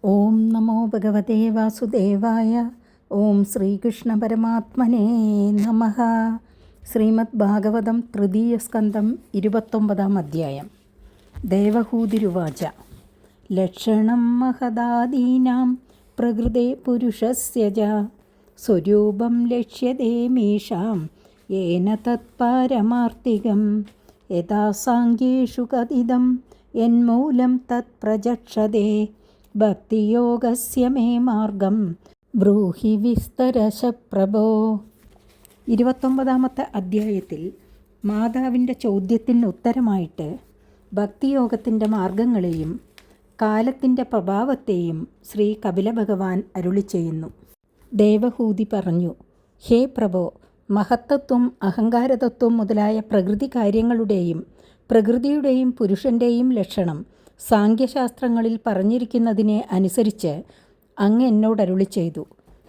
ഓം നമോ ഭഗവതേ വാസുദേവായ. ഓം ശ്രീകൃഷ്ണ പരമാത്മനേ നമഃ. ശ്രീമദ് ഭാഗവതം തൃതീയ സ്കന്ധം 29-ാം അധ്യായം. ദേവഹൂതിരുവാച. ലക്ഷണം മഹദാദീനാം പ്രകൃതേ പുരുഷസ്യ ച സ്വരൂപം ലക്ഷ്യതേ മീഷാം യേന തത്പരമാർത്ഥികം യഥാ സാംഖ്യേഷു കഥിതം യന്മൂലം തത് പ്രചക്ഷതേ ഭക്തിയോഗസ്യ മേ മാർഗം ബ്രൂഹി വിസ്തരശ പ്രഭോ. 29-ാമത്തെ അധ്യായത്തിൽ മാതാവിൻ്റെ ചോദ്യത്തിന് ഉത്തരമായിട്ട് ഭക്തിയോഗത്തിൻ്റെ മാർഗങ്ങളെയും കാലത്തിൻ്റെ പ്രഭാവത്തെയും ശ്രീ കപില ഭഗവാൻ അരുളി ചെയ്യുന്നു. ദേവഹൂതി പറഞ്ഞു: ഹേ പ്രഭോ, മഹത്തത്വം, അഹങ്കാരതത്വം മുതലായ പ്രകൃതി കാര്യങ്ങളുടെയും പ്രകൃതിയുടെയും പുരുഷൻ്റെയും ലക്ഷണം സാംഖ്യശാസ്ത്രങ്ങളിൽ പറഞ്ഞിരിക്കുന്നതിനെ അനുസരിച്ച് അങ്ങ് എന്നോടരുളി ചെയ്തു.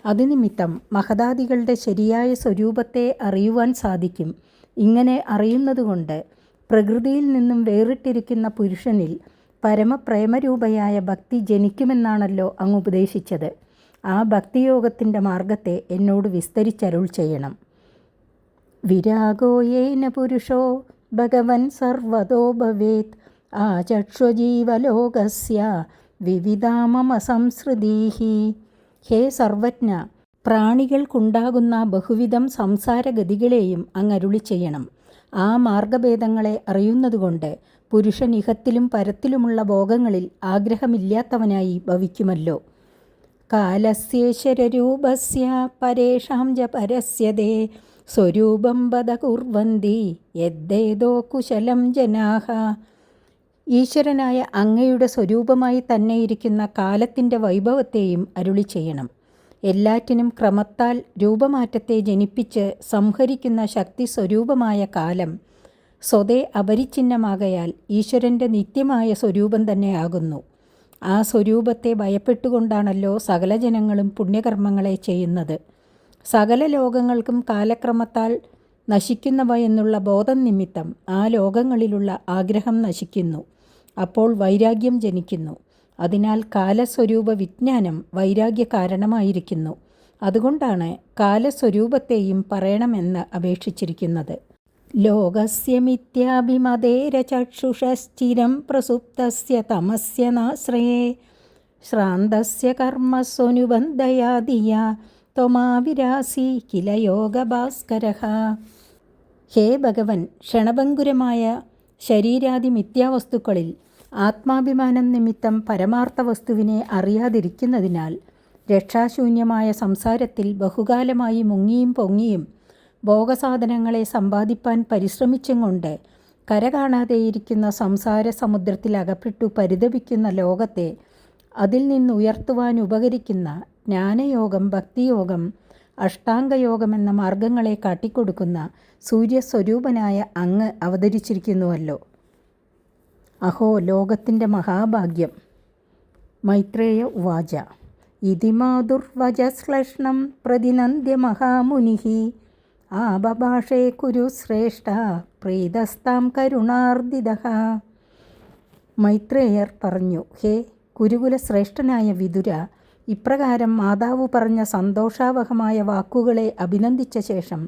അതുനിമിത്തം മഹദാദികളുടെ ശരിയായ സ്വരൂപത്തെ അറിയുവാൻ സാധിക്കും. ഇങ്ങനെ അറിയുന്നതുകൊണ്ട് പ്രകൃതിയിൽ നിന്നും വേറിട്ടിരിക്കുന്ന പുരുഷനിൽ പരമപ്രേമരൂപയായ ഭക്തി ജനിക്കുമെന്നാണല്ലോ അങ്ങ് ഉപദേശിച്ചത്. ആ ഭക്തിയോഗത്തിൻ്റെ മാർഗത്തെ എന്നോട് വിസ്തരിച്ചരുൾ ചെയ്യണം. വിരാഗോ യേന പുരുഷോ ഭഗവൻ സർവതോ ഭവേത് ആചക്ഷുജീവലോകസ്യ വിവിധാമമ സംസൃതീഹി. ഹേ സർവജ്ഞ, പ്രാണികൾക്കുണ്ടാകുന്ന ബഹുവിധം സംസാരഗതികളെയും അങ്ങ് അരുളി ചെയ്യണം. ആ മാർഗഭേദങ്ങളെ അറിയുന്നതുകൊണ്ട് പുരുഷൻ ഇഹത്തിലും പരത്തിലുമുള്ള ഭോഗങ്ങളിൽ ആഗ്രഹമില്ലാത്തവനായി ഭവിക്കുമല്ലോ. കാലസ്യേശ്വരരൂപസ്യ പരേഷാം ച പരസ്യതേ സ്വരൂപം വദ കുർവന്തി യദ്ദേതോ കുശലം ജനാഹ. ഈശ്വരനായ അങ്ങയുടെ സ്വരൂപമായി തന്നെ ഇരിക്കുന്ന കാലത്തിൻ്റെ വൈഭവത്തെയും അരുളി ചെയ്യണം. എല്ലാറ്റിനും ക്രമത്താൽ രൂപമാറ്റത്തെ ജനിപ്പിച്ച് സംഹരിക്കുന്ന ശക്തി സ്വരൂപമായ കാലം സ്വതേ അപരിച്ഛിന്നമാകയാൽ ഈശ്വരൻ്റെ നിത്യമായ സ്വരൂപം തന്നെയാകുന്നു. ആ സ്വരൂപത്തെ ഭയപ്പെട്ടുകൊണ്ടാണല്ലോ സകല ജനങ്ങളും പുണ്യകർമ്മങ്ങളെ ചെയ്യുന്നത്. സകല ലോകങ്ങൾക്കും കാലക്രമത്താൽ നശിക്കുന്നവ എന്നുള്ള ബോധം നിമിത്തം ആ ലോകങ്ങളിലുള്ള ആഗ്രഹം നശിക്കുന്നു. അപ്പോൾ വൈരാഗ്യം ജനിക്കുന്നു. അതിനാൽ കാലസ്വരൂപ വിജ്ഞാനം വൈരാഗ്യ കാരണമായിരിക്കുന്നു. അതുകൊണ്ടാണ് കാലസ്വരൂപത്തെയും പറയണമെന്ന് അപേക്ഷിച്ചിരിക്കുന്നത്. ലോകസ്യ മിഥ്യാഭിമതേരചക്ഷുഷശ്ചിരം പ്രസുപ്തസ്യ തമസ്യ നാശ്രയേ ശ്രാന്തസ്യ കർമ്മസ്വനുബന്ധയാ ധിയാ ത്വമാവിരാസി കില യോഗഭാസ്കരഃ. ഹേ ഭഗവൻ, ക്ഷണഭംഗുരമായ ശരീരാദി മിഥ്യാവസ്തുക്കളിൽ ആത്മാഭിമാനം നിമിത്തം പരമാർത്ഥ വസ്തുവിനെ അറിയാതിരിക്കുന്നതിനാൽ രക്ഷാശൂന്യമായ സംസാരത്തിൽ ബഹുകാലമായി മുങ്ങിയും പൊങ്ങിയും ഭോഗസാധനങ്ങളെ സമ്പാദിപ്പാൻ പരിശ്രമിച്ചും കൊണ്ട് കരകാണാതെയിരിക്കുന്ന സംസാര സമുദ്രത്തിൽ അകപ്പെട്ടു പരിതപിക്കുന്ന ലോകത്തെ അതിൽ നിന്ന് ഉയർത്തുവാൻ ഉപകരിക്കുന്ന ജ്ഞാനയോഗം, ഭക്തിയോഗം, അഷ്ടാംഗയോഗം എന്ന മാർഗങ്ങളെ കാട്ടിക്കൊടുക്കുന്ന സൂര്യസ്വരൂപനായ അങ്ങ് അവതരിച്ചിരിക്കുന്നുവല്ലോ. അഹോ ലോകത്തിൻ്റെ മഹാഭാഗ്യം. മൈത്രേയ ഉവാച. ഇതി മാതുർവചശ്ലേഷ്ണം പ്രതിനന്ദ്യ മഹാമുനിഃ ആബഭാഷേ കുരു ശ്രേഷ്ഠ പ്രീതസ്താം കരുണാർദിതഃ. മൈത്രേയർ പറഞ്ഞു: ഹേ കുരുകുലശ്രേഷ്ഠനായ വിതുര, ഇപ്രകാരം മാതാവ് പറഞ്ഞ സന്തോഷാവഹമായ വാക്കുകളെ അഭിനന്ദിച്ച ശേഷം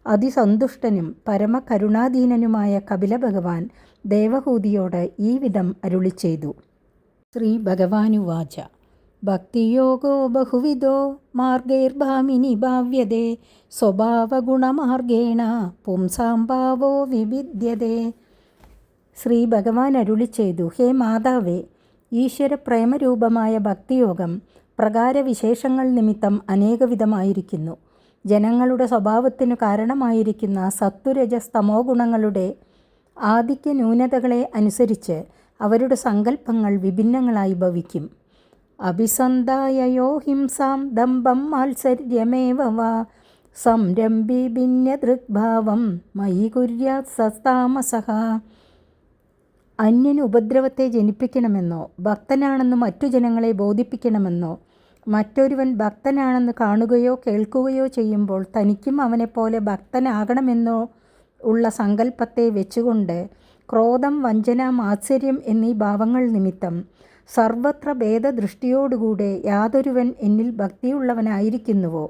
അതിസന്തുഷ്ടനും പരമകരുണാധീനനുമായ കപില ഭഗവാൻ ദേവഹൂതിയോട് ഈ വിധം അരുളി ചെയ്തു. ശ്രീ ഭഗവാനുവാച. ഭക്തിയോഗോ ബഹുവിധോ മാർഗൈർഭാമിനി ഭാവ്യതേ സ്വഭാവഗുണമാർഗേണ പുംസാം ഭാവോ വിവിദ്യതേ. ശ്രീ ഭഗവാൻ അരുളി ചെയ്തു: ഹേ മാതാവേ, ഈശ്വര പ്രേമരൂപമായ ഭക്തിയോഗം പ്രകാരവിശേഷങ്ങൾ നിമിത്തം അനേകവിധമായിരിക്കുന്നു. ജനങ്ങളുടെ സ്വഭാവത്തിനു കാരണമായിരിക്കുന്ന സത്വരജസ്തമോ ഗുണങ്ങളുടെ ആധിക്യ ന്യൂനതകളെ അനുസരിച്ച് അവരുടെ സങ്കല്പങ്ങൾ വിഭിന്നങ്ങളായി ഭവിക്കും. അഭിസന്ധായയോ ഹിംസാം ദമ്പം മാത്സര്യമേവ വാ സംരംഭി ഭിന്നദൃഗ്ഭാവം മയി കുര്യാത് സതാമസഃ. അന്യന് ഉപദ്രവത്തെ ജനിപ്പിക്കണമെന്നോ ഭക്തനാണെന്ന് മറ്റു ജനങ്ങളെ ബോധിപ്പിക്കണമെന്നോ മറ്റൊരുവൻ ഭക്തനാണെന്ന് കാണുകയോ കേൾക്കുകയോ ചെയ്യുമ്പോൾ തനിക്കും അവനെപ്പോലെ ഭക്തനാകണമെന്നോ ഉള്ള സങ്കല്പത്തെ വെച്ചുകൊണ്ട് ക്രോധം, വഞ്ചന, മാത്സര്യം എന്നീ ഭാവങ്ങൾ നിമിത്തം സർവത്ര ഭേദദൃഷ്ടിയോടുകൂടെ യാതൊരുവൻ എന്നിൽ ഭക്തിയുള്ളവനായിരിക്കുന്നുവോ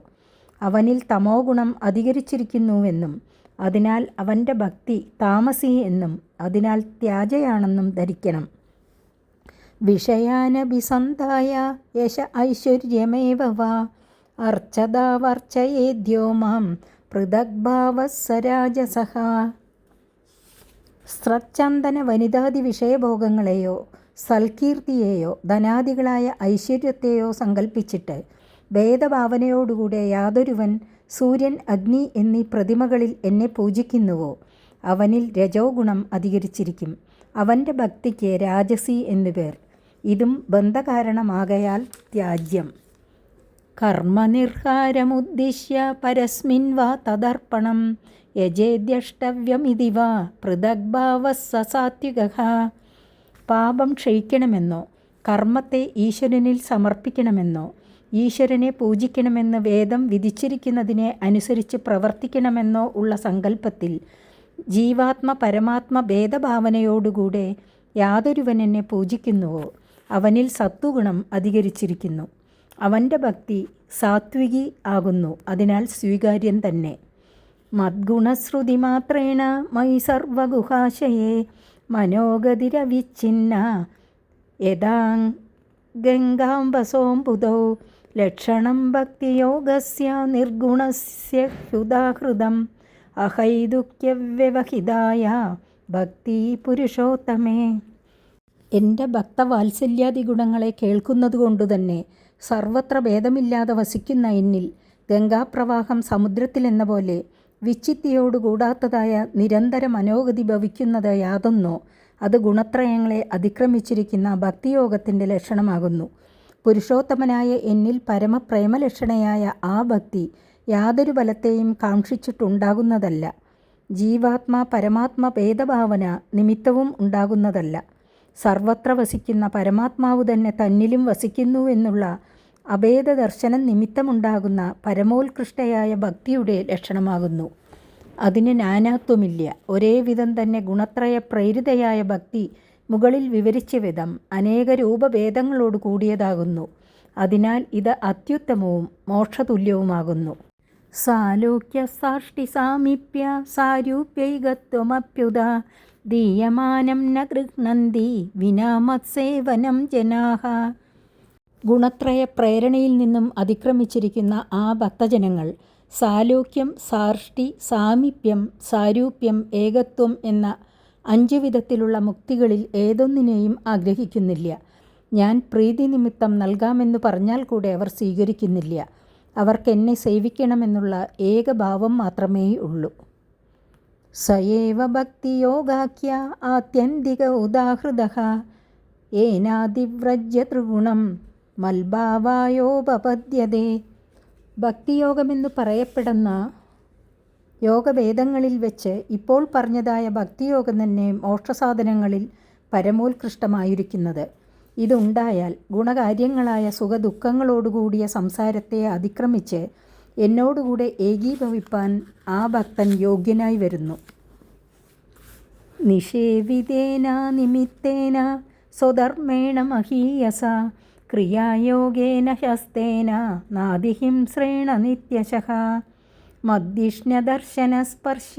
അവനിൽ തമോ ഗുണം അധികരിച്ചിരിക്കുന്നുവെന്നും അതിനാൽ അവൻ്റെ ഭക്തി താമസി എന്നും അതിനാൽ ത്യാജയാണെന്നും ധരിക്കണം. വിഷയാനഭിസന്ധായ യശ ഐശ്വര്യമേവ വാ അർച്ചതാ വർച്ചയേദ്യോ മാം പൃഥഗ്ഭാവസ്സരാജസഃ. സ്രക്ചന്ദന വനിതാദി വിഷയഭോഗങ്ങളെയോ സൽകീർത്തിയെയോ ധനാദികളായ ഐശ്വര്യത്തെയോ സങ്കല്പിച്ചിട്ട് ഭേദഭാവനയോടുകൂടെ യാതൊരുവൻ സൂര്യൻ, അഗ്നി എന്നീ പ്രതിമകളിൽ എന്നെ പൂജിക്കുന്നുവോ അവനിൽ രജോ ഗുണം അധികരിച്ചിരിക്കും. അവൻ്റെ ഭക്തിക്ക് രാജസി എന്നുപേർ. ഇതും ബന്ധകാരണമാകയാൽ ത്യാജ്യം. കർമ്മനിർഹാരമുദ്ദിശ്യ പരസ്മിൻ വാ തദർപ്പണം യജേദ്യഷ്ടവ്യമിതി വാ പൃഥഗ്ഭാവസ്സ സാത്വികഃ. പാപം ക്ഷയിക്കണമെന്നോ കർമ്മത്തെ ഈശ്വരനിൽ സമർപ്പിക്കണമെന്നോ ഈശ്വരനെ പൂജിക്കണമെന്ന് വേദം വിധിച്ചിരിക്കുന്നതിനെ അനുസരിച്ച് പ്രവർത്തിക്കണമെന്നോ ഉള്ള സങ്കല്പത്തിൽ ജീവാത്മ പരമാത്മ ഭേദഭാവനയോടുകൂടെ യാതൊരുവൻ എന്നെ പൂജിക്കുന്നുവോ അവനിൽ സത്വഗുണം അധികരിച്ചിരിക്കുന്നു. അവൻ്റെ ഭക്തി സാത്വികി ആകുന്നു, അതിനാൽ സ്വീകാര്യൻ തന്നെ. മദ്ഗുണശ്രുതി മാത്രേണ മയി സർവഗുഹാശയേ മനോഗതിരവിച്ഛിന്ന യഥാം ഗംഗാംബസോംബുധൗ ലക്ഷണം ഭക്തിയോഗസ്യ നിർഗുണസ്യ ഹ്യുദാഹൃതം അഹൈതുക്യവ്യവഹിതായ ഭക്തി പുരുഷോത്തമേ. എൻ്റെ ഭക്തവാത്സല്യാദി ഗുണങ്ങളെ കേൾക്കുന്നതുകൊണ്ടുതന്നെ സർവത്ര ഭേദമില്ലാതെ വസിക്കുന്ന എന്നിൽ ഗംഗാപ്രവാഹം സമുദ്രത്തിലെന്ന പോലെ വിച്ഛിത്തിയോടുകൂടാത്തതായ നിരന്തര മനോഗതി ഭവിക്കുന്നത് യാതൊന്നോ അത് ഗുണത്രയങ്ങളെ അതിക്രമിച്ചിരിക്കുന്ന ഭക്തിയോഗത്തിൻ്റെ ലക്ഷണമാകുന്നു. പുരുഷോത്തമനായ എന്നിൽ പരമപ്രേമലക്ഷണയായ ആ ഭക്തി യാതൊരു ഫലത്തെയും കാക്ഷിച്ചിട്ടുണ്ടാകുന്നതല്ല. ജീവാത്മാ പരമാത്മ ഭേദഭാവന നിമിത്തവും ഉണ്ടാകുന്നതല്ല. സർവത്ര വസിക്കുന്ന പരമാത്മാവ് തന്നെ തന്നിലും വസിക്കുന്നു എന്നുള്ള അഭേദ ദർശനം നിമിത്തമുണ്ടാകുന്ന പരമോത്കൃഷ്ടയായ ഭക്തിയുടെ ലക്ഷണമാകുന്നു. അതിന് നാനാത്വമില്ല. ഒരേ വിധം തന്നെ ഗുണത്രയ പ്രേരിതയായ ഭക്തി മുകളിൽ വിവരിച്ച വിധം അനേക രൂപഭേദങ്ങളോട് കൂടിയതാകുന്നു. അതിനാൽ ഇത് അത്യുത്തമവും മോക്ഷതുല്യവുമാകുന്നു. സാലോക്യ സാഷ്ടി സാമീപ്യ സാരൂപ്യൈകത്വമപ്യുത ദീയമാനം ന ഗൃഹ്ണന്തി വിനാ മത്സേവനം ജനാഃ. ഗുണത്രയ പ്രേരണയിൽ നിന്നും അതിക്രമിച്ചിരിക്കുന്ന ആ ഭക്തജനങ്ങൾ സാലോക്യം, സാർഷ്ടി, സാമീപ്യം, സാരൂപ്യം, ഏകത്വം എന്ന 5 വിധത്തിലുള്ള മുക്തികളിൽ ഏതൊന്നിനെയും ആഗ്രഹിക്കുന്നില്ല. ഞാൻ പ്രീതി നിമിത്തം നൽകാമെന്ന് പറഞ്ഞാൽ കൂടെ അവർ സ്വീകരിക്കുന്നില്ല. അവർക്കെന്നെ സേവിക്കണമെന്നുള്ള ഏകഭാവം മാത്രമേ ഉള്ളൂ. സയേവ ഭക്തിയോഗാഖ്യ ആത്യന്തിക ഉദാഹൃതഃ ഏനാദിവ്രജ്യ ത്രിഗുണം മൽഭാവായോപപദ്യതേ. ഭക്തിയോഗമെന്ന് പറയപ്പെടുന്ന യോഗഭേദങ്ങളിൽ വെച്ച് ഇപ്പോൾ പറഞ്ഞതായ ഭക്തിയോഗം തന്നെ മോക്ഷസാധനങ്ങളിൽ പരമോത്കൃഷ്ടമായിരിക്കുന്നത്. ഇതുണ്ടായാൽ ഗുണകാര്യങ്ങളായ സുഖദുഃഖങ്ങളോടുകൂടിയ സംസാരത്തെ അതിക്രമിച്ച് എന്നോടുകൂടെ ഏകീഭവിപ്പാൻ ആ ഭക്തൻ യോഗ്യനായി വരുന്നു. നിഷേവിതേന നിമിത്തേന സ്വധർമ്മേണ മഹീയസ ക്രിയായോഗേന ശസ്തേന നാദിഹിംസ്രേണ നിത്യശഃ. മദ്ദിഷ്ണ്യദർശനസ്പർശ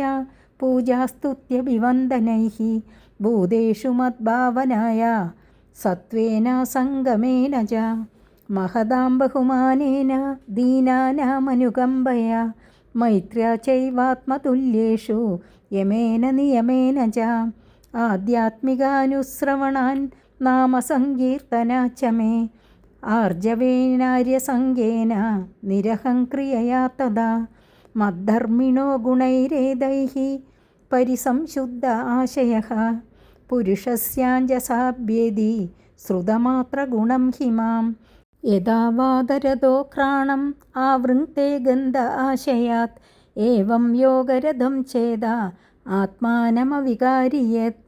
പൂജാസ്തുത്യഭിവന്ദനൈഃ ഭൂതേഷു മദ്ഭാവനായ സത്വേന സംഗമേന ച മഹതാം ബഹുമാനേന ദീനാനാമനുകമ്പയ മൈത്ര്യ ചൈവാത്മതുല്യേഷു യമേന നിയമേന ച ആധ്യാത്മികാനുശ്രവണാൻ നാമസങ്കീർത്തനാച്ച മേ ആർജവേനാര്യസംഗേന നിരഹംക്രിയയാ തഥാ മദ്ധർമ്മിണോ ഗുണൈരേതൈഃ പരിസംശുദ്ധ ആശയഃ പുരുഷസ്യാഞ്ജസാഭ്യേതി ശ്രുതമാത്രഗുണം ഹിമാം യഥാ വാദരഥോ ഘ്രാണം ആവൃങ്ക്തേ ഗന്ധ ആശയാത് ഏവം യോഗരഥം ചേത ആത്മാനമവികാരിയത്.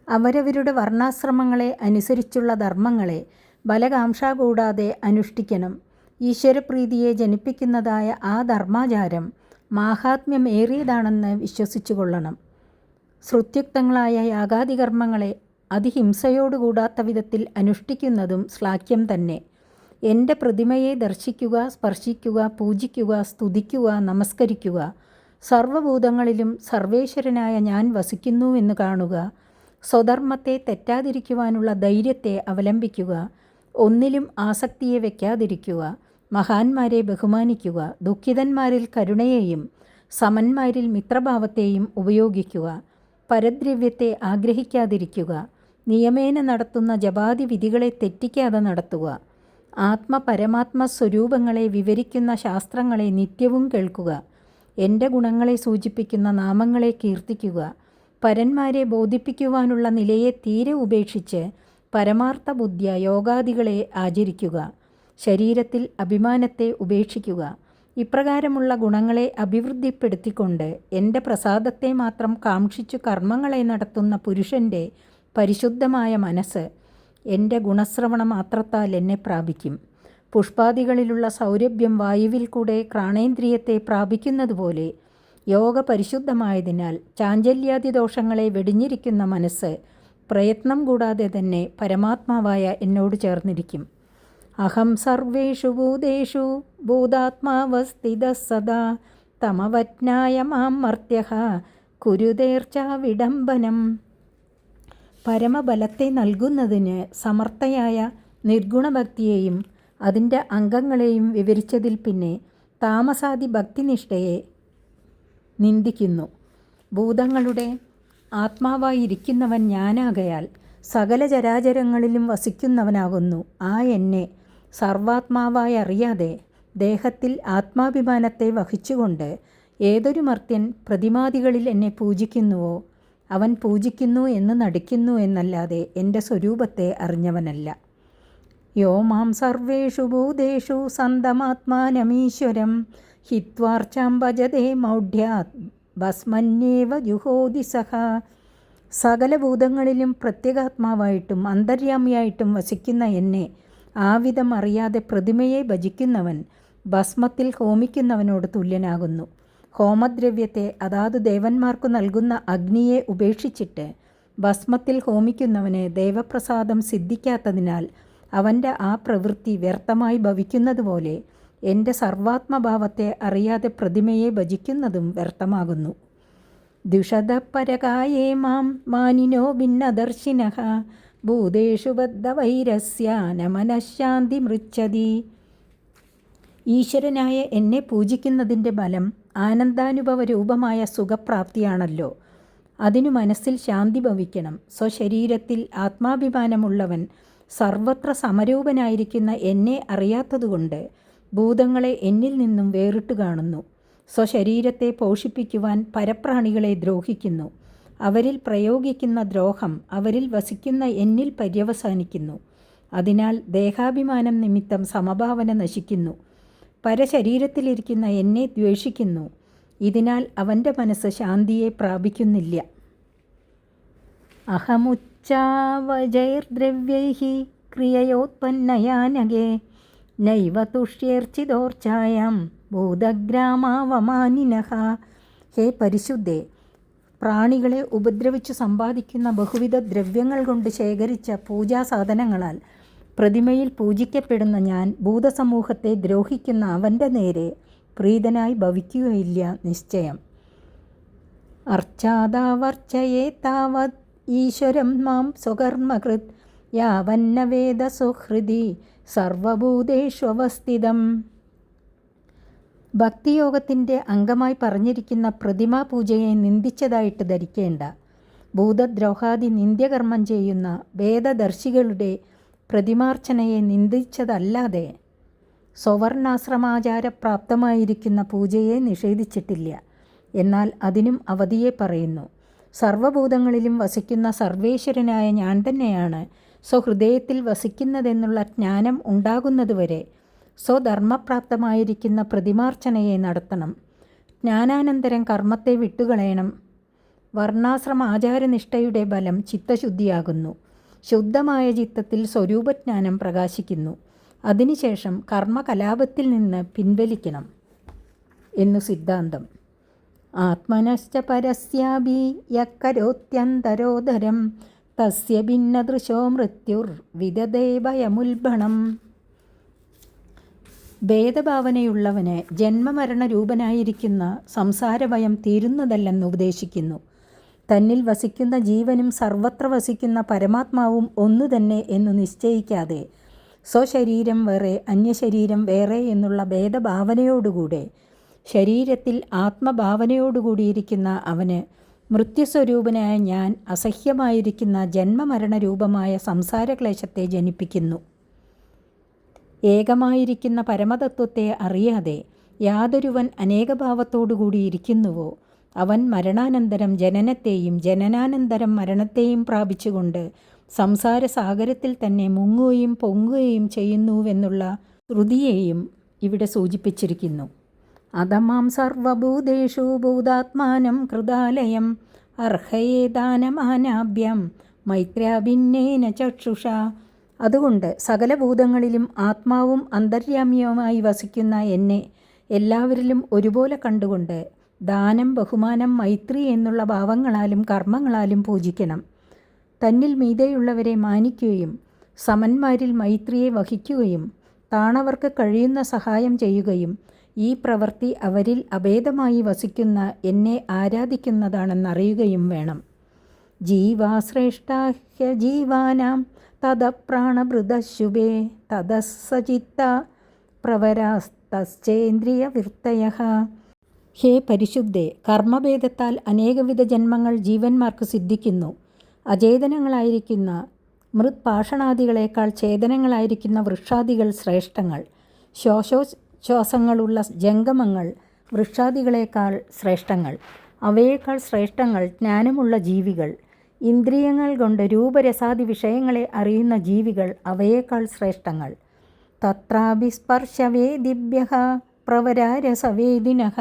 അവരവരുടെ വർണ്ണാശ്രമങ്ങളെ അനുസരിച്ചുള്ള ധർമ്മങ്ങളെ ബലകാംക്ഷ കൂടാതെ അനുഷ്ഠിക്കണം. ഈശ്വരപ്രീതിയെ ജനിപ്പിക്കുന്നതായ ആ ധർമാചാരം മാഹാത്മ്യമേറിയതാണെന്ന് വിശ്വസിച്ചു കൊള്ളണം. ശ്രുത്യുക്തങ്ങളായ യാഗാദികർമ്മങ്ങളെ അതിഹിംസയോടുകൂടാത്ത വിധത്തിൽ അനുഷ്ഠിക്കുന്നതും ശ്ലാഘ്യം തന്നെ. എൻ്റെ പ്രതിമയെ ദർശിക്കുക, സ്പർശിക്കുക, പൂജിക്കുക, സ്തുതിക്കുക, നമസ്കരിക്കുക. സർവഭൂതങ്ങളിലും സർവേശ്വരനായ ഞാൻ വസിക്കുന്നുവെന്ന് കാണുക. സ്വധർമ്മത്തെ തെറ്റാതിരിക്കുവാനുള്ള ധൈര്യത്തെ അവലംബിക്കുക. ഒന്നിലും ആസക്തിയെ വയ്ക്കാതിരിക്കുക. മഹാന്മാരെ ബഹുമാനിക്കുക. ദുഃഖിതന്മാരിൽ കരുണയെയും സമന്മാരിൽ മിത്രഭാവത്തെയും ഉപയോഗിക്കുക. പരദ്രവ്യത്തെ ആഗ്രഹിക്കാതിരിക്കുക. നിയമേന നടത്തുന്ന ജപാതി വിധികളെ തെറ്റിക്കാതെ നടത്തുക. ആത്മപരമാത്മ സ്വരൂപങ്ങളെ വിവരിക്കുന്ന ശാസ്ത്രങ്ങളെ നിത്യവും കേൾക്കുക. എൻ്റെ ഗുണങ്ങളെ സൂചിപ്പിക്കുന്ന നാമങ്ങളെ കീർത്തിക്കുക. പരന്മാരെ ബോധിപ്പിക്കുവാനുള്ള നിലയെ തീരെ ഉപേക്ഷിച്ച് പരമാർത്ഥ ബുദ്ധ്യ യോഗാദികളെ ആചരിക്കുക. ശരീരത്തിൽ അഭിമാനത്തെ ഉപേക്ഷിക്കുക. ഇപ്രകാരമുള്ള ഗുണങ്ങളെ അഭിവൃദ്ധിപ്പെടുത്തിക്കൊണ്ട് എൻ്റെ പ്രസാദത്തെ മാത്രം കാക്ഷിച്ചു കർമ്മങ്ങളെ നടത്തുന്ന പുരുഷൻ്റെ പരിശുദ്ധമായ മനസ്സ് എൻ്റെ ഗുണശ്രവണ മാത്രത്താൽ എന്നെ പ്രാപിക്കും. പുഷ്പാദികളിലുള്ള സൗരഭ്യം വായുവിൽ കൂടെ ക്രാണേന്ദ്രിയത്തെ പ്രാപിക്കുന്നതുപോലെ യോഗ പരിശുദ്ധമായതിനാൽ ചാഞ്ചല്യാദി ദോഷങ്ങളെ വെടിഞ്ഞിരിക്കുന്ന മനസ്സ് പ്രയത്നം കൂടാതെ തന്നെ പരമാത്മാവായ എന്നോട് ചേർന്നിരിക്കും. അഹം സർവേഷു ഭൂതേഷു ഭൂതാത്മാവസ്ഥിതഃ സദാ തമവജ്ഞായ മാം മർത്യഃ കുരുതേർച്ച വിഡംബനം. പരമബലത്തെ നൽകുന്നതിന് സമർത്ഥയായ നിർഗുണഭക്തിയെയും അതിൻ്റെ അംഗങ്ങളെയും വിവരിച്ചതിൽ പിന്നെ താമസാദി ഭക്തിനിഷ്ഠയെ നിന്ദിക്കുന്നു. ഭൂതങ്ങളുടെ ആത്മാവായിരിക്കുന്നവൻ ഞാനാകയാൽ സകല ചരാചരങ്ങളിലും വസിക്കുന്നവനാകുന്നു ആ എന്നെ സർവാത്മാവായി അറിയാതെ ദേഹത്തിൽ ആത്മാഭിമാനത്തെ വഹിച്ചുകൊണ്ട് ഏതൊരു മർത്യൻ പ്രതിമാദികളിൽ എന്നെ പൂജിക്കുന്നുവോ അവൻ പൂജിക്കുന്നു എന്ന് നടിക്കുന്നു എന്നല്ലാതെ എൻ്റെ സ്വരൂപത്തെ അറിഞ്ഞവനല്ല. യോ മാം സർവേഷു ഭൂതേഷു സന്തമാത്മാനമീശ്വരം ഹിത്വാർച്ചാം ഭജതേ മൗഢ്യാത് ഭസ്മന്യേവ ജുഹോതി സഹ. സകല ഭൂതങ്ങളിലും പ്രത്യേകാത്മാവായിട്ടും അന്തര്യാമിയായിട്ടും വസിക്കുന്ന എന്നെ ആവിധം അറിയാതെ പ്രതിമയെ ഭജിക്കുന്നവൻ ഭസ്മത്തിൽ ഹോമിക്കുന്നവനോട് തുല്യനാകുന്നു. ഹോമദ്രവ്യത്തെ അതാത് ദേവന്മാർക്കു നൽകുന്ന അഗ്നിയെ ഉപേക്ഷിച്ചിട്ട് ഭസ്മത്തിൽ ഹോമിക്കുന്നവന് ദേവപ്രസാദം സിദ്ധിക്കാത്തതിനാൽ അവൻ്റെ ആ പ്രവൃത്തി വ്യർത്ഥമായി ഭവിക്കുന്നതുപോലെ എൻ്റെ സർവാത്മഭാവത്തെ അറിയാതെ പ്രതിമയെ ഭജിക്കുന്നതും വ്യർത്ഥമാകുന്നു. ദ്വിഷദപരകായേ മാം മാനിനോ ഭിന്നദർശിനഃ ഭൂതേഷു ബദ്ധവൈരസ്യ ന മനഃശാന്തി മൃച്ഛതി. ഈശ്വരനായ എന്നെ പൂജിക്കുന്നതിൻ്റെ ഫലം ആനന്ദാനുഭവ രൂപമായ സുഖപ്രാപ്തിയാണല്ലോ. അതിനു മനസ്സിൽ ശാന്തി ഭവിക്കണം. സ്വശരീരത്തിൽ ആത്മാഭിമാനമുള്ളവൻ സർവത്ര സമരൂപനായിരിക്കുന്ന എന്നെ അറിയാത്തതുകൊണ്ട് ഭൂതങ്ങളെ എന്നിൽ നിന്നും വേറിട്ട് കാണുന്നു. സ്വശരീരത്തെ പോഷിപ്പിക്കുവാൻ പരപ്രാണികളെ ദ്രോഹിക്കുന്നു. അവരിൽ പ്രയോഗിക്കുന്ന ദ്രോഹം അവരിൽ വസിക്കുന്ന എന്നിൽ പര്യവസാനിക്കുന്നു. അതിനാൽ ദേഹാഭിമാനം നിമിത്തം സമഭാവന നശിക്കുന്നു. പരശരീരത്തിലിരിക്കുന്ന എന്നെ ദ്വേഷിക്കുന്നു. ഇതിനാൽ അവൻ്റെ മനസ്സ് ശാന്തിയെ പ്രാപിക്കുന്നില്ല. അഹമുച്ചാവജൈർദ്രവ്യൈഃ ക്രിയയോത്പന്നയാനകേ നൈവ തുഷ്യേർച്ചിതോർച്ചായാം ഭൂതഗ്രാമാവമാനിനഃ. ഹേ പരിശുദ്ധേ, പ്രാണികളെ ഉപദ്രവിച്ചു സമ്പാദിക്കുന്ന ബഹുവിധ ദ്രവ്യങ്ങൾ കൊണ്ട് ശേഖരിച്ച പൂജാസാധനങ്ങളാൽ പ്രതിമയിൽ പൂജിക്കപ്പെടുന്ന ഞാൻ ഭൂതസമൂഹത്തെ ദ്രോഹിക്കുന്ന അവൻ്റെ നേരെ പ്രീതനായി ഭവിക്കുകയില്ല നിശ്ചയം. അർച്ചാദാവർച്ചയേ താവത് ഈശ്വരം മാം സ്വകർമ്മകൃത് യാവന്ന വേദ സുഹൃതി സർവഭൂതേഷു അവസ്ഥിതം. ഭക്തിയോഗത്തിൻ്റെ അംഗമായി പറഞ്ഞിരിക്കുന്ന പ്രതിമാ പൂജയെ നിന്ദിച്ചതായിട്ട് ധരിക്കേണ്ട. ഭൂതദ്രോഹാദി നിന്ദ്യകർമ്മം ചെയ്യുന്ന വേദദർശികളുടെ പ്രതിമാർച്ചനയെ നിന്ദിച്ചതല്ലാതെ സ്വവർണാശ്രമാചാരപ്രാപ്തമായിരിക്കുന്ന പൂജയെ നിഷേധിച്ചിട്ടില്ല. എന്നാൽ അതിനും അവധിയെ പറയുന്നു. സർവഭൂതങ്ങളിലും വസിക്കുന്ന സർവേശ്വരനായ ഞാൻ തന്നെയാണ് സ്വഹൃദയത്തിൽ വസിക്കുന്നതെന്നുള്ള ജ്ഞാനം ഉണ്ടാകുന്നതുവരെ സ്വധർമ്മപ്രാപ്തമായിരിക്കുന്ന പ്രതിമാർച്ചനയെ നടത്തണം. ജ്ഞാനാനന്തരം കർമ്മത്തെ വിട്ടുകളയണം. വർണ്ണാശ്രമ ആചാരനിഷ്ഠയുടെ ബലം ചിത്തശുദ്ധിയാകുന്നു. ശുദ്ധമായ ചിത്തത്തിൽ സ്വരൂപജ്ഞാനം പ്രകാശിക്കുന്നു. അതിനുശേഷം കർമ്മകലാപത്തിൽ നിന്ന് പിൻവലിക്കണം എന്നു സിദ്ധാന്തം. ആത്മനശ്ച പരസ്യാഭി യക്കരോത്യന്തരോധരം തസ്യ ഭിന്നദൃശോ മൃത്യുർ വിദതേ ഭയമുൽബണം. ഭേദഭാവനയുള്ളവന് ജന്മമരണരൂപനായിരിക്കുന്ന സംസാരഭയം തീരുന്നതല്ലെന്ന് ഉപദേശിക്കുന്നു. തന്നിൽ വസിക്കുന്ന ജീവനും സർവത്ര വസിക്കുന്ന പരമാത്മാവും ഒന്നു തന്നെ എന്നു നിശ്ചയിക്കാതെ സ്വശരീരം വേറെ അന്യശരീരം വേറെ എന്നുള്ള ഭേദഭാവനയോടുകൂടെ ശരീരത്തിൽ ആത്മഭാവനയോടുകൂടിയിരിക്കുന്ന അവന് മൃത്യുസ്വരൂപനായ ഞാൻ അസഹ്യമായിരിക്കുന്ന ജന്മമരണരൂപമായ സംസാരക്ലേശത്തെ ജനിപ്പിക്കുന്നു. ഏകമായിരിക്കുന്ന പരമതത്വത്തെ അറിയാതെ യാതൊരുവൻ അനേകഭാവത്തോടുകൂടിയിരിക്കുന്നുവോ അവൻ മരണാനന്തരം ജനനത്തെയും ജനനാനന്തരം മരണത്തെയും പ്രാപിച്ചുകൊണ്ട് സംസാരസാഗരത്തിൽ തന്നെ മുങ്ങുകയും പൊങ്ങുകയും ചെയ്യുന്നുവെന്നുള്ള ശ്രുതിയെയും ഇവിടെ സൂചിപ്പിച്ചിരിക്കുന്നു. അധമാം സർവഭൂതേഷു ഭൂതാത്മാനം കൃതാലയം അർഹയേദാനമാനാഭ്യം മൈത്രാഭിന്നേന ചക്ഷുഷ. അതുകൊണ്ട് സകല ഭൂതങ്ങളിലും ആത്മാവും അന്തര്യാമിയുമായി വസിക്കുന്ന എന്നെ എല്ലാവരിലും ഒരുപോലെ കണ്ടുകൊണ്ട് ദാനം, ബഹുമാനം, മൈത്രി എന്നുള്ള ഭാവങ്ങളാലും കർമ്മങ്ങളാലും പൂജിക്കണം. തന്നിൽ മീതെയുള്ളവരെ മാനിക്കുകയും സമന്മാരിൽ മൈത്രിയെ വഹിക്കുകയും താണവർക്ക് കഴിയുന്ന സഹായം ചെയ്യുകയും ഈ പ്രവൃത്തി അവരിൽ അഭേദമായി വസിക്കുന്ന എന്നെ ആരാധിക്കുന്നതാണെന്നറിയുകയും വേണം. ജീവാശ്രേഷ്ഠാഹ്യ ജീവാനാം തദപ്രാണഭൃതശുഭേ തദസ്സചിത്ത പ്രവരാസ്തശ്ചേന്ദ്രിയവൃത്തയഃ. ഹേ പരിശുദ്ധേ, കർമ്മഭേദത്താൽ അനേകവിധ ജന്മങ്ങൾ ജീവന്മാർക്ക് സിദ്ധിക്കുന്നു. അചേതനങ്ങളായിരിക്കുന്ന മൃത്പാഷണാദികളേക്കാൾ ചേതനങ്ങളായിരിക്കുന്ന വൃക്ഷാദികൾ ശ്രേഷ്ഠങ്ങൾ. ശ്വാസോച്ഛ്വാസങ്ങളുള്ള ജംഗമങ്ങൾ വൃക്ഷാദികളേക്കാൾ ശ്രേഷ്ഠങ്ങൾ. അവയേക്കാൾ ശ്രേഷ്ഠങ്ങൾ ജ്ഞാനമുള്ള ജീവികൾ. ഇന്ദ്രിയങ്ങൾ കൊണ്ട് രൂപരസാദി വിഷയങ്ങളെ അറിയുന്ന ജീവികൾ അവയേക്കാൾ ശ്രേഷ്ഠങ്ങൾ. തത്രാപി സ്പർശവേദിഭ്യഃ പ്രവരാരസവേദിനഃ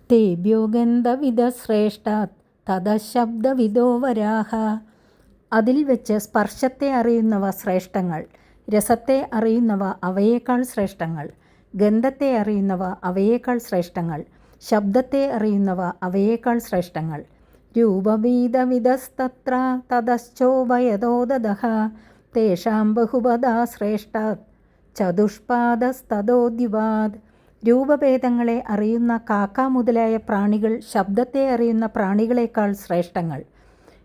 തേഭ്യോ ഗന്ധവിദശ്രേഷ്ഠാത് തദശബ്ദവിദോ വരാഹ. അതിൽ വെച്ച് സ്പർശത്തെ അറിയുന്നവ ശ്രേഷ്ഠങ്ങൾ. രസത്തെ അറിയുന്നവ അവയേക്കാൾ ശ്രേഷ്ഠങ്ങൾ. ഗന്ധത്തെ അറിയുന്നവ അവയേക്കാൾ ശ്രേഷ്ഠങ്ങൾ. ശബ്ദത്തെ അറിയുന്നവ അവയേക്കാൾ ശ്രേഷ്ഠങ്ങൾ. രൂപഭേദവിദസ്തത്ര തതശ്ചോഭയതോദതഃ തേഷാം ബഹുപദാ ശ്രേഷ്ഠാത് ചതുഷ്പാദസ്തതോദ്യുപാദ്. രൂപഭേദങ്ങളെ അറിയുന്ന കാക്ക മുതലായ പ്രാണികൾ ശബ്ദത്തെ അറിയുന്ന പ്രാണികളേക്കാൾ ശ്രേഷ്ഠങ്ങൾ.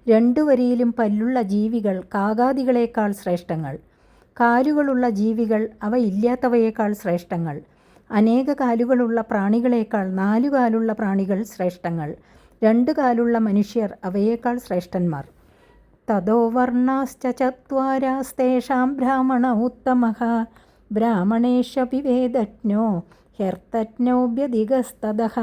രണ്ടു വരിയിലും പല്ലുള്ള ജീവികൾ കാകാദികളേക്കാൾ ശ്രേഷ്ഠങ്ങൾ. കാലുകളുള്ള ജീവികൾ അവ ഇല്ലാത്തവയേക്കാൾ ശ്രേഷ്ഠങ്ങൾ. അനേക കാലുകളുള്ള പ്രാണികളേക്കാൾ 4 കാലുള്ള പ്രാണികൾ ശ്രേഷ്ഠങ്ങൾ. 2 കാലുള്ള മനുഷ്യർ അവയേക്കാൾ ശ്രേഷ്ഠന്മാർ. തതോ വർണ്ണാശ്ച ചത്വാരാസ്തേഷാം ബ്രാഹ്മണ ഉത്തമഃ ബ്രാഹ്മണേഷപി വേദജ്ഞോ ഹ്യർത്ഥജ്ഞോഭ്യധികസ്തതഃ.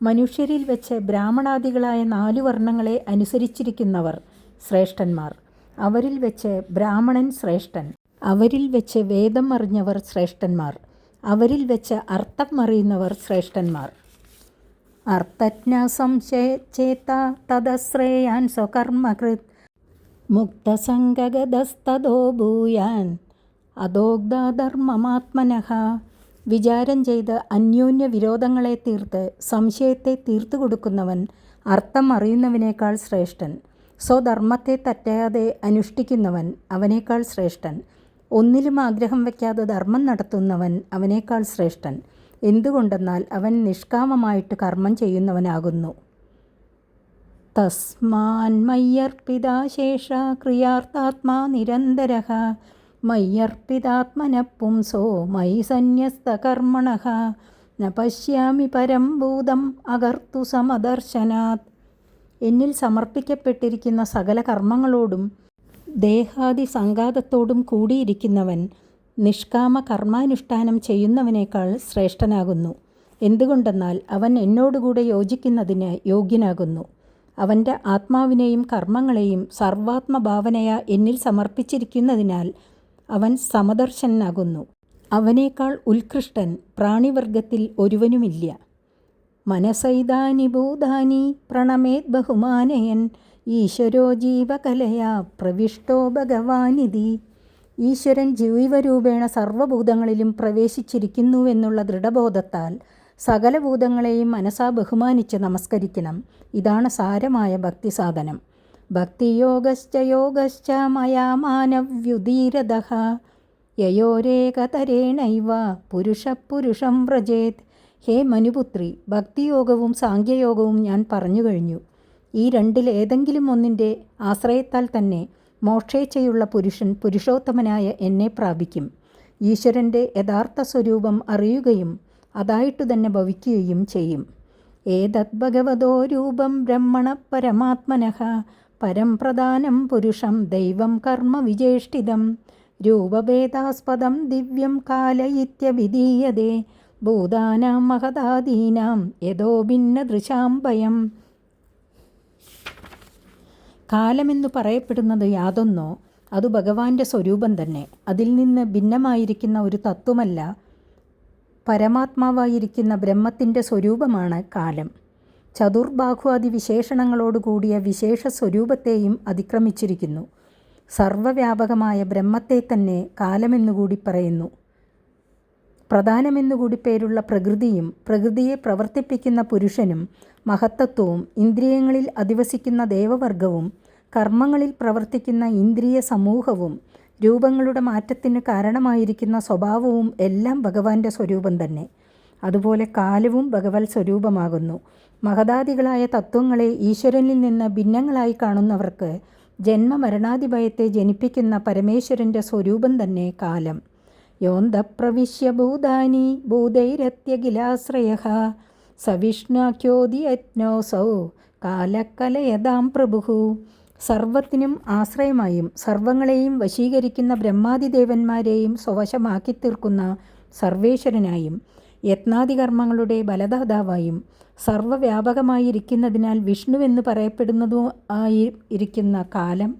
മനുഷ്യരിൽ വെച്ച് ബ്രാഹ്മണാദികളായ 4 വർണ്ണങ്ങളെ അനുസരിച്ചിരിക്കുന്നവർ ശ്രേഷ്ഠന്മാർ. അവരിൽ വെച്ച് ബ്രാഹ്മണൻ ശ്രേഷ്ഠൻ. അവരിൽ വെച്ച് വേദം അറിഞ്ഞവർ ശ്രേഷ്ഠന്മാർ. അവരിൽ വെച്ച് അർത്ഥം അറിയുന്നവർ ശ്രേഷ്ഠന്മാർ. അർത്ഥജ്ഞ സംശയേത തദശ്രേയാൻ സ്വകർമ്മകൃത് മുക്തസംഗഗതസ്തതോ ഭൂയാൻ അദോഗ്ധധർമ്മമാത്മനഃ. വിചാരം ചെയ്ത് അന്യോന്യ വിരോധങ്ങളെ തീർത്ത് സംശയത്തെ തീർത്തു കൊടുക്കുന്നവൻ അർത്ഥം അറിയുന്നവനേക്കാൾ ശ്രേഷ്ഠൻ. സ്വധർമ്മത്തെ തെറ്റാതെ അനുഷ്ഠിക്കുന്നവൻ അവനേക്കാൾ ശ്രേഷ്ഠൻ. ഒന്നിലും ആഗ്രഹം വയ്ക്കാതെ ധർമ്മം നടത്തുന്നവൻ അവനേക്കാൾ ശ്രേഷ്ഠൻ. എന്തുകൊണ്ടെന്നാൽ അവൻ നിഷ്കാമമായിട്ട് കർമ്മം ചെയ്യുന്നവനാകുന്നു. തസ്മാൻ മയ്യർപ്പിതാശേഷ ക്രിയാർത്ഥാത്മാ നിരന്തരഃ മയ്യർപ്പിതാത്മനഃ പുംസോ മയി സന്യസ്തകർമ്മണഃ ന പശ്യാമി പരം ഭൂതം അകർത്തു സമദർശനാത്. എന്നിൽ സമർപ്പിക്കപ്പെട്ടിരിക്കുന്ന സകല കർമ്മങ്ങളോടും ദേഹാദി സംഘാതത്തോടും കൂടിയിരിക്കുന്നവൻ നിഷ്കാമ കർമാനുഷ്ഠാനം ചെയ്യുന്നവനേക്കാൾ ശ്രേഷ്ഠനാകുന്നു. എന്തുകൊണ്ടെന്നാൽ അവൻ എന്നോടുകൂടെ യോജിക്കുന്നതിന് യോഗ്യനാകുന്നു. അവൻ്റെ ആത്മാവിനെയും കർമ്മങ്ങളെയും സർവാത്മഭാവനയ എന്നിൽ സമർപ്പിച്ചിരിക്കുന്നതിനാൽ അവൻ സമദർശനാകുന്നു. അവനേക്കാൾ ഉത്കൃഷ്ടൻ പ്രാണിവർഗത്തിൽ ഒരുവനുമില്ല. മനസൈതാനി ഭൂതാനി പ്രണമേത് ബഹുമാനയൻ ഈശ്വരോ ജീവകലയാ പ്രവിഷ്ടോ ഭഗവാനിധി. ഈശ്വരൻ ജീവരൂപേണ സർവഭൂതങ്ങളിലും പ്രവേശിച്ചിരിക്കുന്നുവെന്നുള്ള ദൃഢബോധത്താൽ സകല ഭൂതങ്ങളെയും മനസാ ബഹുമാനിച്ച് നമസ്കരിക്കണം. ഇതാണ് സാരമായ ഭക്തിസാധനം. ഭക്തിയോഗശ്ച യോഗശ്ച മയാ മാനവ്യുദീരതഃ യയോരേകതരേണൈവ പുരുഷം വ്രജേത്. ഹേ മനുപുത്രി, ഭക്തിയോഗവും സാങ്ഖ്യയോഗവും ഞാൻ പറഞ്ഞു കഴിഞ്ഞു. ഈ രണ്ടിൽ ഏതെങ്കിലും ഒന്നിൻ്റെ ആശ്രയത്താൽ തന്നെ മോക്ഷേച്ഛയുള്ള പുരുഷൻ പുരുഷോത്തമനായ എന്നെ പ്രാപിക്കും. ഈശ്വരൻ്റെ യഥാർത്ഥ സ്വരൂപം അറിയുകയും അതായിട്ടു തന്നെ ഭവിക്കുകയും ചെയ്യും. ഏതദ് ഭഗവതോ രൂപം ബ്രഹ്മണ പരമാത്മനഃ പരം പ്രധാനം പുരുഷം ദൈവം കർമ്മ വിചേഷ്ടിതം രൂപഭേദാസ്പദം ദിവ്യം കാല ഇത്യഭിധീയതേ ഭൂതാനാം മഹദാദീനാം യഥോ ഭിന്നദൃശാം ഭയം. കാലമെന്നു പറയപ്പെടുന്നത് യാതൊന്നോ അത് ഭഗവാന്റെ സ്വരൂപം തന്നെ. അതിൽ നിന്ന് ഭിന്നമായിരിക്കുന്ന ഒരു തത്വമല്ല, പരമാത്മാവായിരിക്കുന്ന ബ്രഹ്മത്തിൻ്റെ സ്വരൂപമാണ് കാലം. ചതുർബാഹുവാദി വിശേഷണങ്ങളോടുകൂടിയ വിശേഷ സ്വരൂപത്തെയും അതിക്രമിച്ചിരിക്കുന്നു. സർവവ്യാപകമായ ബ്രഹ്മത്തെ തന്നെ കാലമെന്നുകൂടി പറയുന്നു. പ്രധാനമെന്നുകൂടി പേരുള്ള പ്രകൃതിയും പ്രകൃതിയെ പ്രവർത്തിപ്പിക്കുന്ന പുരുഷനും മഹത്തത്വവും ഇന്ദ്രിയങ്ങളിൽ അധിവസിക്കുന്ന ദേവവർഗവും കർമ്മങ്ങളിൽ പ്രവർത്തിക്കുന്ന ഇന്ദ്രിയ സമൂഹവും രൂപങ്ങളുടെ മാറ്റത്തിന് കാരണമായിരിക്കുന്ന സ്വഭാവവും എല്ലാം ഭഗവാന്റെ സ്വരൂപം തന്നെ. അതുപോലെ കാലവും ഭഗവത് സ്വരൂപമാകുന്നു. മഹദാദികളായ തത്വങ്ങളെ ഈശ്വരനിൽ നിന്ന് ഭിന്നങ്ങളായി കാണുന്നവർക്ക് ജന്മമരണാദിഭയത്തെ ജനിപ്പിക്കുന്ന പരമേശ്വരൻ്റെ സ്വരൂപം തന്നെ കാലം. യോന്തഃപ്രവിശ്യ ഭൂതാനി ഭൂതൈരത്യഖിലാശ്രയഃ സവിഷ്ണാഖ്യോദിയജ്ഞോസൗ കാലക്കലയതാം പ്രഭുഃ. സർവത്തിനും ആശ്രയമായും സർവങ്ങളെയും വശീകരിക്കുന്ന ബ്രഹ്മാദിദേവന്മാരെയും സ്വവശമാക്കി തീർക്കുന്ന സർവേശ്വരനായും യത്നാദികർമ്മങ്ങളുടെ ബലദാതാവായും സർവവ്യാപകമായിരിക്കുന്നതിനാൽ വിഷ്ണുവെന്ന് പറയപ്പെടുന്നതുമായി ഇരിക്കുന്ന കാലം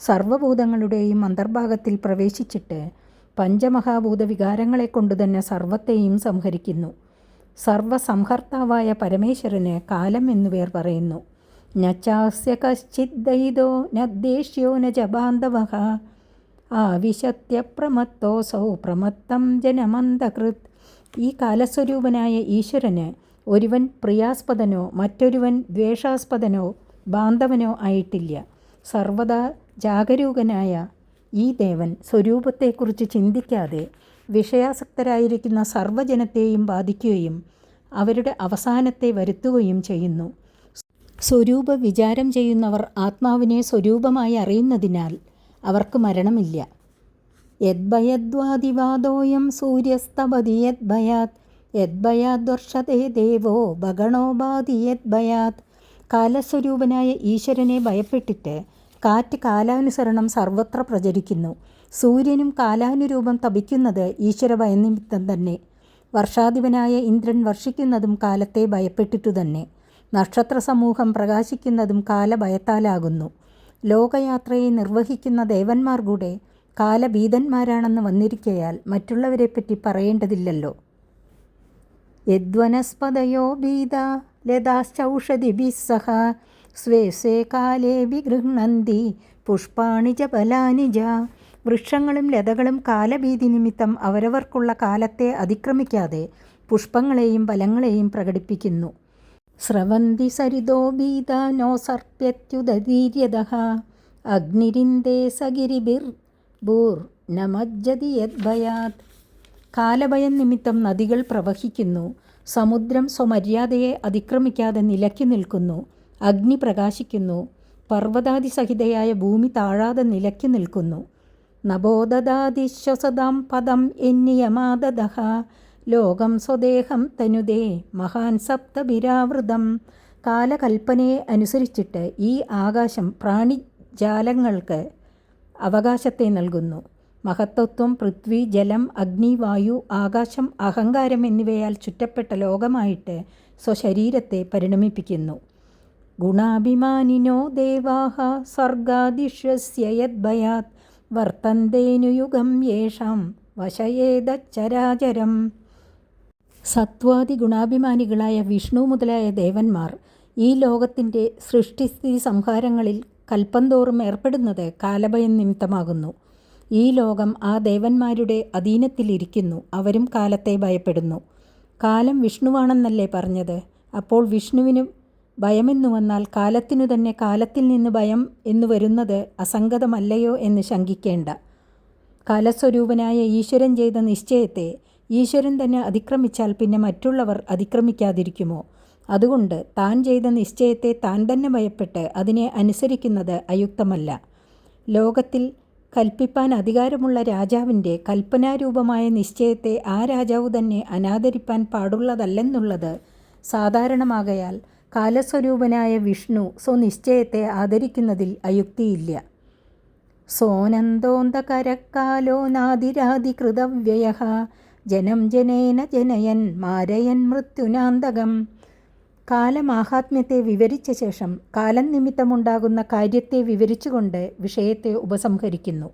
സർവഭൂതങ്ങളുടെയും അന്തർഭാഗത്തിൽ പ്രവേശിച്ചിട്ട് പഞ്ചമഹാഭൂത വികാരങ്ങളെ കൊണ്ടുതന്നെ സർവത്തെയും സംഹരിക്കുന്നു. സർവസംഹർത്താവായ പരമേശ്വരന് കാലം എന്നു പേർ പറയുന്നു. നചാസ്യ കശ്ചിത് ദയിതോ നദ്ദേശ്യോ ന ച ബാന്ധവഃ ആവിശത്യപ്രമത്തോസൗ പ്രമത്തം ജനമന്തകൃത്. ഈ കാലസ്വരൂപനായ ഈശ്വരന് ഒരുവൻ പ്രിയാസ്പദനോ മറ്റൊരുവൻ ദ്വേഷാസ്പദനോ ബാന്ധവനോ ആയിട്ടില്ല. സർവദാ ജാഗരൂകനായ ഈ ദേവൻ സ്വരൂപത്തെക്കുറിച്ച് ചിന്തിക്കാതെ വിഷയാസക്തരായിരിക്കുന്ന സർവജനത്തെയും ബാധിക്കുകയും അവരുടെ അവസാനത്തെ വരുത്തുകയും ചെയ്യുന്നു. സ്വരൂപ വിചാരം ചെയ്യുന്നവർ ആത്മാവിനെ സ്വരൂപമായി അറിയുന്നതിനാൽ അവർക്ക് മരണമില്ല. യദ്ഭയദ്വാദിവാദോയം സൂര്യസ്തപതി യദ്ഭയാത് യദ്ഭയാദ്വർഷതേ ദേവോ ഭഗണോ ബാധി യദ്ഭയാത്. കാലസ്വരൂപനായ ഈശ്വരനെ ഭയപ്പെട്ടിട്ട് കാറ്റ് കാലാനുസരണം സർവത്ര പ്രചരിക്കുന്നു. സൂര്യനും കാലാനുരൂപം തപിക്കുന്നത് ഈശ്വരഭയനിമിത്തം തന്നെ. വർഷാധിപനായ ഇന്ദ്രൻ വർഷിക്കുന്നതും കാലത്തെ ഭയപ്പെട്ടിട്ടു തന്നെ. നക്ഷത്ര സമൂഹം പ്രകാശിക്കുന്നതും കാലഭയത്താലാകുന്നു. ലോകയാത്രയെ നിർവഹിക്കുന്ന ദേവന്മാർ കൂടെ കാലഭീതന്മാരാണെന്ന് വന്നിരിക്കയാൽ മറ്റുള്ളവരെപ്പറ്റി പറയേണ്ടതില്ലല്ലോ. യദ്വനസ്പതയോ ഭീത ലതാശ്ചൗഷധിഭിഃ സഹ സ്വേ സ്വേ കാലേ വിഗൃഹ്ണന്തി പുഷ്പാണി ച ഫലാനി ച. വൃക്ഷങ്ങളും ലതകളും കാലഭീതി നിമിത്തം അവരവർക്കുള്ള കാലത്തെ അതിക്രമിക്കാതെ പുഷ്പങ്ങളെയും ഫലങ്ങളെയും പ്രകടിപ്പിക്കുന്നു. സ്രവന്തി സരിതോ ഭീത നോ സർപ്യത്യുദീര്യതഃ അഗ്നിരിന്ദേ സഗിരിഭിർ ഭൂർ നമജ്ജതി യദ്ഭയാത്. കാലഭയം നിമിത്തം നദികൾ പ്രവഹിക്കുന്നു. സമുദ്രം സ്വമര്യാദയെ അതിക്രമിക്കാതെ നിലയ്ക്കു നിൽക്കുന്നു. അഗ്നി പ്രകാശിക്കുന്നു. പർവ്വതാദിസഹിതയായ ഭൂമി താഴാതെ നിലയ്ക്കു നിൽക്കുന്നു. നബോദദാദിശ്വസതാം പദം എന്നിയമാദദഃ ലോകം സ്വദേഹം തനുദേ മഹാൻ സപ്തഭിരാവൃതം. കാലകൽപ്പനയെ അനുസരിച്ചിട്ട് ഈ ആകാശം പ്രാണിജാലങ്ങൾക്ക് അവകാശത്തെ നൽകുന്നു. മഹത്തത്വം പൃഥ്വി, ജലം, അഗ്നി, വായു, ആകാശം, അഹങ്കാരം എന്നിവയാൽ ചുറ്റപ്പെട്ട ലോകമായിട്ട് സ്വശരീരത്തെ പരിണമിപ്പിക്കുന്നു. ഗുണാഭിമാനിനോ ദേവാഃ സ്വർഗാദിഷ്യസ്യ യദ്ഭയാത് വർത്തന്തേനുയുഗം യേഷാം വശയേതച്ചരാചരം. സത്വാദി ഗുണാഭിമാനികളായ വിഷ്ണു മുതലായ ദേവന്മാർ ഈ ലോകത്തിൻ്റെ സൃഷ്ടിസ്ഥിതി സംഹാരങ്ങളിൽ കൽപ്പന്തോറും ഏർപ്പെടുന്നത് കാലഭയം നിമിത്തമാകുന്നു. ഈ ലോകം ആ ദേവന്മാരുടെ അധീനത്തിലിരിക്കുന്നു. അവരും കാലത്തെ ഭയപ്പെടുന്നു. കാലം വിഷ്ണുവാണെന്നല്ലേ പറഞ്ഞത്? അപ്പോൾ വിഷ്ണുവിന് ഭയമെന്നു വന്നാൽ കാലത്തിനു തന്നെ കാലത്തിൽ നിന്ന് ഭയം എന്നു വരുന്നത് അസംഗതമല്ലയോ എന്ന് ശങ്കിക്കേണ്ട. കാലസ്വരൂപനായ ഈശ്വരൻ ചെയ്ത നിശ്ചയത്തെ ഈശ്വരൻ തന്നെ അതിക്രമിച്ചാൽ പിന്നെ മറ്റുള്ളവർ അതിക്രമിക്കാതിരിക്കുമോ? അതുകൊണ്ട് താൻ ചെയ്ത നിശ്ചയത്തെ താൻ തന്നെ ഭയപ്പെട്ട് അതിനെ അനുസരിക്കുന്നത് അയുക്തമല്ല. ലോകത്തിൽ കൽപ്പിപ്പാൻ അധികാരമുള്ള രാജാവിൻ്റെ കൽപ്പനാരൂപമായ നിശ്ചയത്തെ ആ രാജാവ് തന്നെ അനാദരിപ്പാൻ പാടുള്ളതല്ലെന്നുള്ളത് സാധാരണമാകയാൽ കാലസ്വരൂപനായ വിഷ്ണു സ്വനിശ്ചയത്തെ ആദരിക്കുന്നതിൽ അയുക്തിയില്ല. സോനന്തോന്തകരക്കാലോ നാദിരാദികൃതവ്യയഃ ജനം ജനേന ജനയൻ മാരയൻ മൃത്യുനാന്തകം. കാലമാഹാത്മ്യത്തെ വിവരിച്ച ശേഷം കാലം നിമിത്തമുണ്ടാകുന്ന കാര്യത്തെ വിവരിച്ചുകൊണ്ട് വിഷയത്തെ ഉപസംഹരിക്കുന്നു.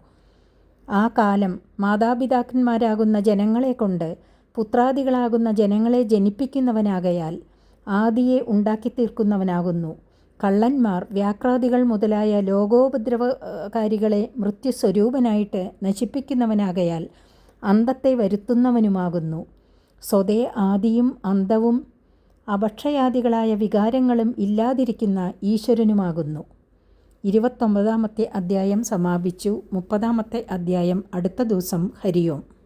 ആ കാലം മാതാപിതാക്കന്മാരാകുന്ന ജനങ്ങളെ കൊണ്ട് പുത്രാദികളാകുന്ന ജനങ്ങളെ ജനിപ്പിക്കുന്നവനാകയാൽ ആദിയെ ഉണ്ടാക്കിത്തീർക്കുന്നവനാകുന്നു. കള്ളന്മാർ വ്യാക്രാദികൾ മുതലായ ലോകോപദ്രവകാരികളെ മൃത്യുസ്വരൂപനായിട്ട് നശിപ്പിക്കുന്നവനാകയാൽ അന്തത്തെ വരുത്തുന്നവനുമാകുന്നു. സ്വതേ ആദിയും അന്തവും അപക്ഷയാദികളായ വികാരങ്ങളും ഇല്ലാതിരിക്കുന്ന ഈശ്വരനുമാകുന്നു. 29-ാമത്തെ അധ്യായം സമാപിച്ചു. 30-ാമത്തെ അധ്യായം അടുത്ത ദിവസം. ഹരി ഓം.